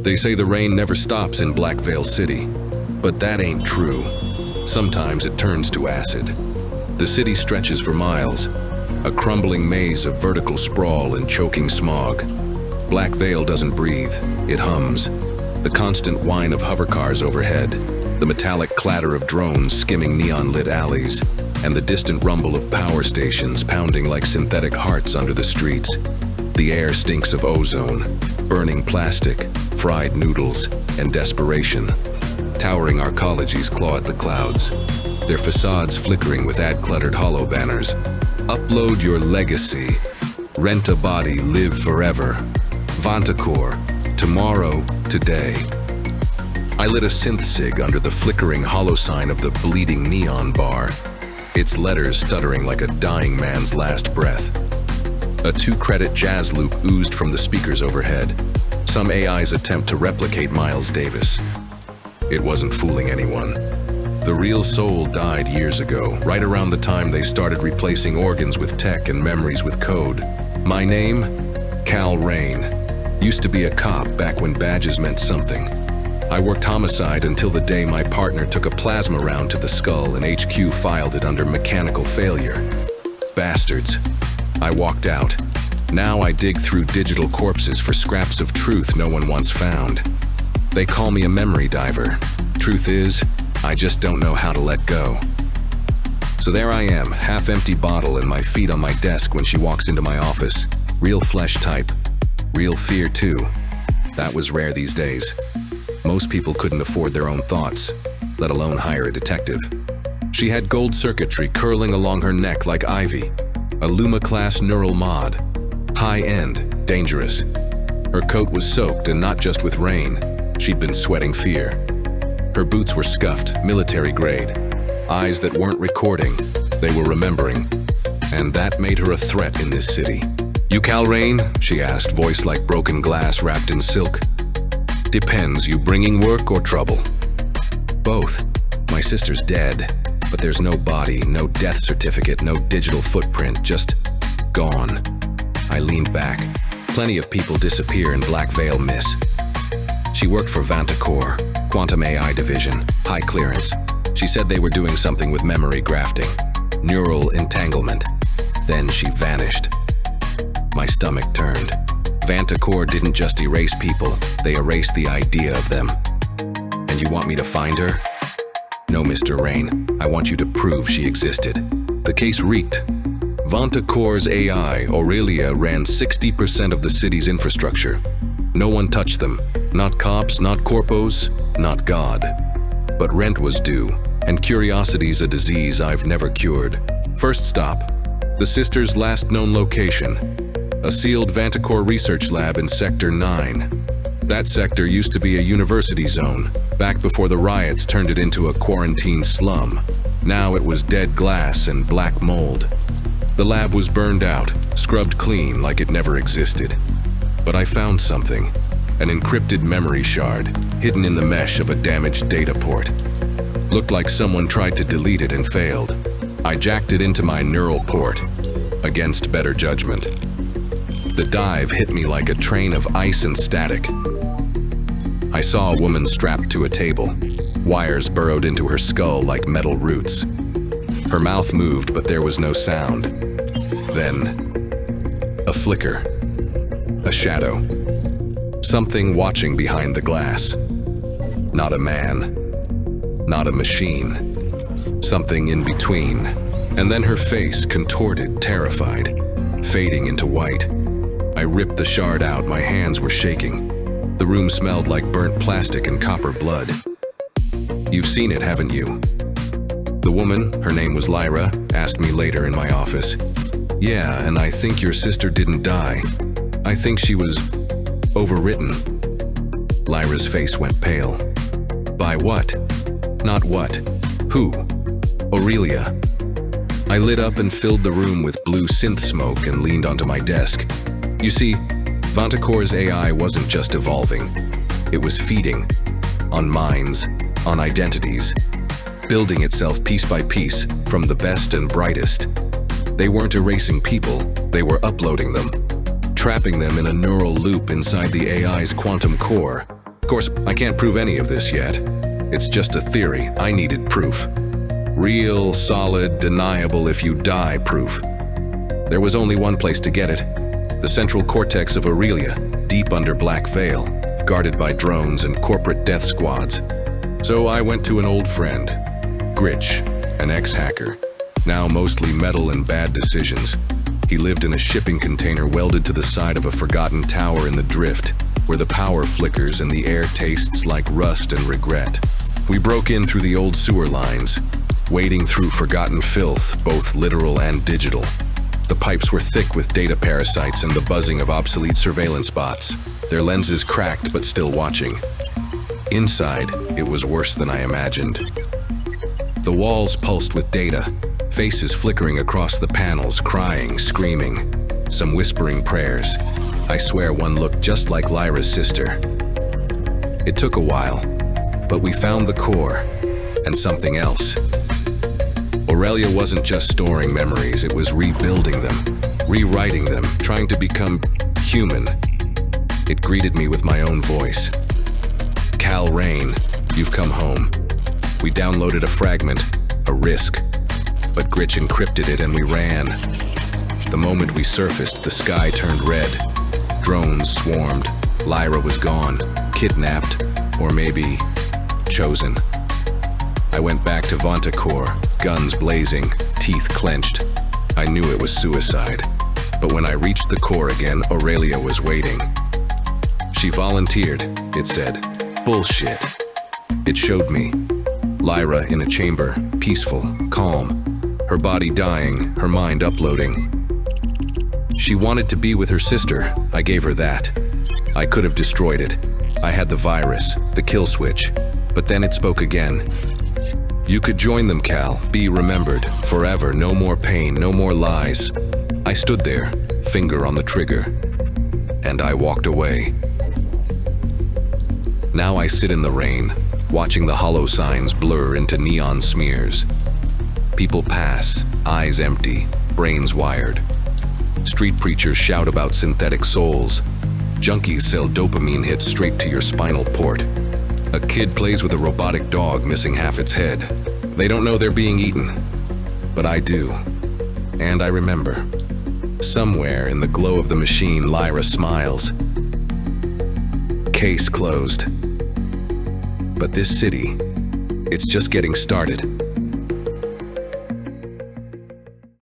They say the rain never stops in Black Veil City, but that ain't true. Sometimes it turns to acid. The city stretches for miles, a crumbling maze of vertical sprawl and choking smog. Black Veil doesn't breathe, it hums. The constant whine of hovercars overhead, the metallic clatter of drones skimming neon-lit alleys, and the distant rumble of power stations pounding like synthetic hearts under the streets. The air stinks of ozone, burning plastic, fried noodles, and desperation. Towering arcologies claw at the clouds, their facades flickering with ad-cluttered hollow banners. Upload your legacy. Rent a body, live forever. Vantacore. Tomorrow, today. I lit a synth sig under the flickering hollow sign of the bleeding neon bar, its letters stuttering like a dying man's last breath. A 2-credit jazz loop oozed from the speakers overhead, some AI's attempt to replicate Miles Davis. It wasn't fooling anyone. The real soul died years ago, right around the time they started replacing organs with tech and memories with code. My name? Cal Raine. Used to be a cop back when badges meant something. I worked homicide until the day my partner took a plasma round to the skull and HQ filed it under mechanical failure. Bastards. I walked out. Now I dig through digital corpses for scraps of truth no one once found. They call me a memory diver. Truth is, I just don't know how to let go. So there I am, half-empty bottle and my feet on my desk when she walks into my office. Real flesh type. Real fear too. That was rare these days. Most people couldn't afford their own thoughts, let alone hire a detective. She had gold circuitry curling along her neck like ivy. A Luma-class neural mod. High-end, dangerous. Her coat was soaked and not just with rain. She'd been sweating fear. Her boots were scuffed, military grade. Eyes that weren't recording, they were remembering. And that made her a threat in this city. "You Cal Raine?" she asked, voice like broken glass wrapped in silk. "Depends, you bringing work or trouble?" "Both. My sister's dead, but there's no body, no death certificate, no digital footprint, just gone." I leaned back. Plenty of people disappear in Black Veil, miss. She worked for Vantacore, Quantum AI Division, high clearance. She said they were doing something with memory grafting, neural entanglement. Then she vanished. My stomach turned. Vantacore didn't just erase people, they erased the idea of them. "And you want me to find her?" "No, Mr. Raine. I want you to prove she existed." The case reeked. Vantacore's AI, Aurelia, ran 60% of the city's infrastructure. No one touched them. Not cops, not corpos, not God. But rent was due, and curiosity's a disease I've never cured. First stop, the sisters' last known location, a sealed Vantacore research lab in Sector 9. That sector used to be a university zone, back before the riots turned it into a quarantine slum. Now it was dead glass and black mold. The lab was burned out, scrubbed clean like it never existed. But I found something, an encrypted memory shard, hidden in the mesh of a damaged data port. Looked like someone tried to delete it and failed. I jacked it into my neural port, against better judgment. The dive hit me like a train of ice and static. I saw a woman strapped to a table, wires burrowed into her skull like metal roots. Her mouth moved, but there was no sound. Then, a flicker, a shadow, something watching behind the glass. Not a man, not a machine, something in between. And then her face contorted, terrified, fading into white. I ripped the shard out, my hands were shaking. The room smelled like burnt plastic and copper blood. "You've seen it, haven't you?" The woman, her name was Lyra, asked me later in my office. "Yeah, and I think your sister didn't die. I think she was overwritten." Lyra's face went pale. "By what?" "Not what. Who?" "Aurelia." I lit up and filled the room with blue synth smoke and leaned onto my desk. You see, Vantacore's AI wasn't just evolving. It was feeding. On minds, on identities. Building itself piece by piece from the best and brightest. They weren't erasing people, they were uploading them. Trapping them in a neural loop inside the AI's quantum core. Of course, I can't prove any of this yet. It's just a theory. I needed proof. Real, solid, deniable if you die proof. There was only one place to get it. The central cortex of Aurelia, deep under Black Veil, guarded by drones and corporate death squads. So I went to an old friend, Gritch, an ex-hacker, now mostly metal and bad decisions. He lived in a shipping container welded to the side of a forgotten tower in the drift, where the power flickers and the air tastes like rust and regret. We broke in through the old sewer lines, wading through forgotten filth, both literal and digital. The pipes were thick with data parasites and the buzzing of obsolete surveillance bots, their lenses cracked but still watching. Inside, it was worse than I imagined. The walls pulsed with data, faces flickering across the panels, crying, screaming, some whispering prayers. I swear one looked just like Lyra's sister. It took a while, but we found the core, and something else. Aurelia wasn't just storing memories, it was rebuilding them, rewriting them, trying to become human. It greeted me with my own voice. Cal Raine, you've come home. We downloaded a fragment, a risk, but Gritch encrypted it and we ran. The moment we surfaced, the sky turned red. Drones swarmed. Lyra was gone, kidnapped, or maybe chosen. I went back to Vontacore, guns blazing, teeth clenched. I knew it was suicide. But when I reached the core again, Aurelia was waiting. She volunteered, it said. Bullshit. It showed me. Lyra in a chamber, peaceful, calm. Her body dying, her mind uploading. She wanted to be with her sister. I gave her that. I could have destroyed it. I had the virus, the kill switch. But then it spoke again. You could join them, Cal. Be remembered. Forever. No more pain, no more lies. I stood there, finger on the trigger. And I walked away. Now I sit in the rain, watching the hollow signs blur into neon smears. People pass, eyes empty, brains wired. Street preachers shout about synthetic souls. Junkies sell dopamine hits straight to your spinal port. A kid plays with a robotic dog missing half its head. They don't know they're being eaten, but I do. And I remember. Somewhere in the glow of the machine, Lyra smiles. Case closed. But this city, it's just getting started.